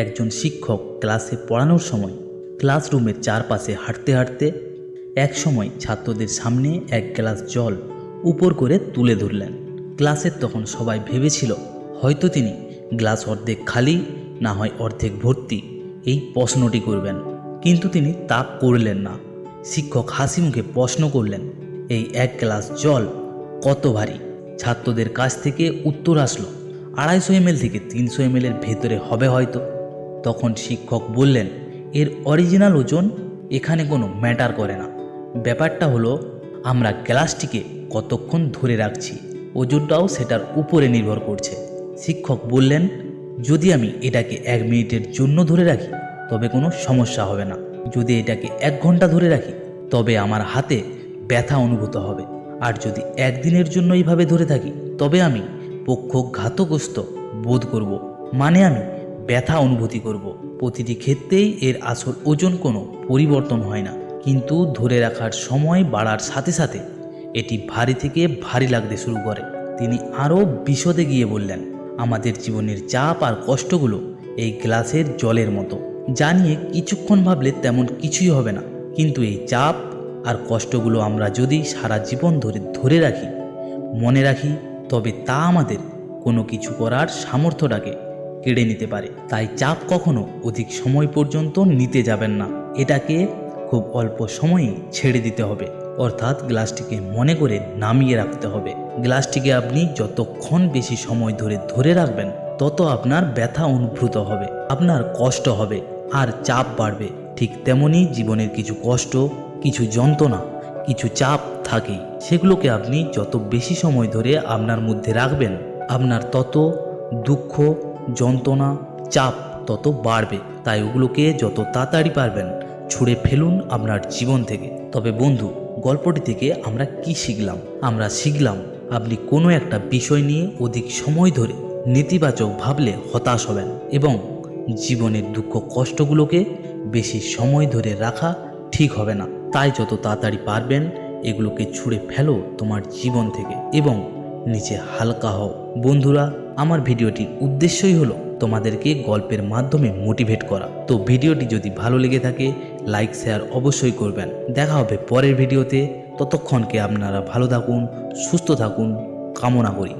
একজন শিক্ষক ক্লাসে পড়ানোর সময় ক্লাসরুমের চারপাশে হাঁটতে হাঁটতে এক সময় ছাত্রদের সামনে এক গ্লাস জল উপর করে তুলে ধরলেন। ক্লাসের তখন সবাই ভেবেছিল হয়তো তিনি গ্লাস অর্ধেক খালি না হয় অর্ধেক ভর্তি এই প্রশ্নটি করবেন, কিন্তু তিনি তা করলেন না। শিক্ষক হাসি মুখে প্রশ্ন করলেন, এই এক গ্লাস জল কত ভারী? ছাত্রদের কাছ থেকে উত্তর আসলো 250 ml থেকে 300 ml এর ভেতরে হবে হয়তো। তখন শিক্ষক বললেন, এর অরিজিনাল ওজন এখানে কোনো ম্যাটার করে না, ব্যাপারটা হলো আমরা গ্লাসটিকে কতক্ষণ ধরে রাখছি, ওজনটাও সেটার উপরে নির্ভর করছে। শিক্ষক বললেন, যদি আমি এটাকে 1 মিনিটের জন্য ধরে রাখি তবে কোনো সমস্যা হবে না, যদি এটাকে 1 ঘন্টা ধরে রাখি তবে আমার হাতে ব্যথা অনুভূত হবে, আর যদি 1 দিনের জন্য এইভাবে ধরে থাকি তবে আমি পক্ষঘাতগ্রস্ত বোধ করব, মানে আমি ব্যথা অনুভূতি করব। প্রতিটি ক্ষেত্রেই এর আসল ওজন কোনো পরিবর্তন হয় না, কিন্তু ধরে রাখার সময় বাড়ার সাথে সাথে এটি ভারী থেকে ভারী লাগতে শুরু করে। তিনি আরও বিশদে গিয়ে বললেন, আমাদের জীবনের চাপ আর কষ্টগুলো এই গ্লাসের জলের মতো, যা নিয়ে কিছুক্ষণ ভাবলে তেমন কিছুই হবে না, কিন্তু এই চাপ আর কষ্টগুলো আমরা যদি সারা জীবন ধরে রাখি, মনে রাখি, তবে তা আমাদের কোনো কিছু করার সামর্থ্যটাকে কেড়ে নিতে পারে। তাই চাপ কখনো অধিক সময় পর্যন্ত নিতে যাবেন না, এটাকে খুব অল্প সময়ে ছেড়ে দিতে হবে, অর্থাৎ গ্লাসটিকে মনে করে নামিয়ে রাখতে হবে। গ্লাসটিকে আপনি যতক্ষণ বেশি সময় ধরে রাখবেন তত আপনার ব্যথা অনুভূত হবে, আপনার কষ্ট হবে আর চাপ বাড়বে। ঠিক তেমনি জীবনের কিছু কষ্ট, কিছু যন্ত্রণা, কিছু চাপ থাকেই, সেগুলোকে আপনি যত বেশি সময় ধরে আপনার মধ্যে রাখবেন আপনার তত দুঃখ, যন্ত্রণা, চাপ তত বাড়বে। তাই ওগুলোকে যত তাড়াতাড়ি পারবেন ছুঁড়ে ফেলুন আপনার জীবন থেকে। তবে বন্ধু, গল্পটি থেকে আমরা কি শিখলাম? আমরা শিখলাম আপনি কোনো একটা বিষয় নিয়ে অধিক সময় ধরে নেতিবাচক ভাবলে হতাশ হবেন, এবং জীবনের দুঃখ কষ্টগুলোকে বেশি সময় ধরে রাখা ঠিক হবে না। তাই যত তাড়াতাড়ি পারবেন এগুলোকে ছুঁড়ে ফেলো তোমার জীবন থেকে এবং নিচে হালকা হও। বন্ধুরা, আমার ভিডিওটির উদ্দেশ্যই হলো তোমাদেরকে গল্পের মাধ্যমে মোটিভেট করা। তো ভিডিওটি যদি ভালো লেগে থাকে লাইক শেয়ার অবশ্যই করবেন। দেখা হবে পরের ভিডিওতে, ততক্ষণকে আপনারা ভালো থাকুন, সুস্থ থাকুন কামনা করি।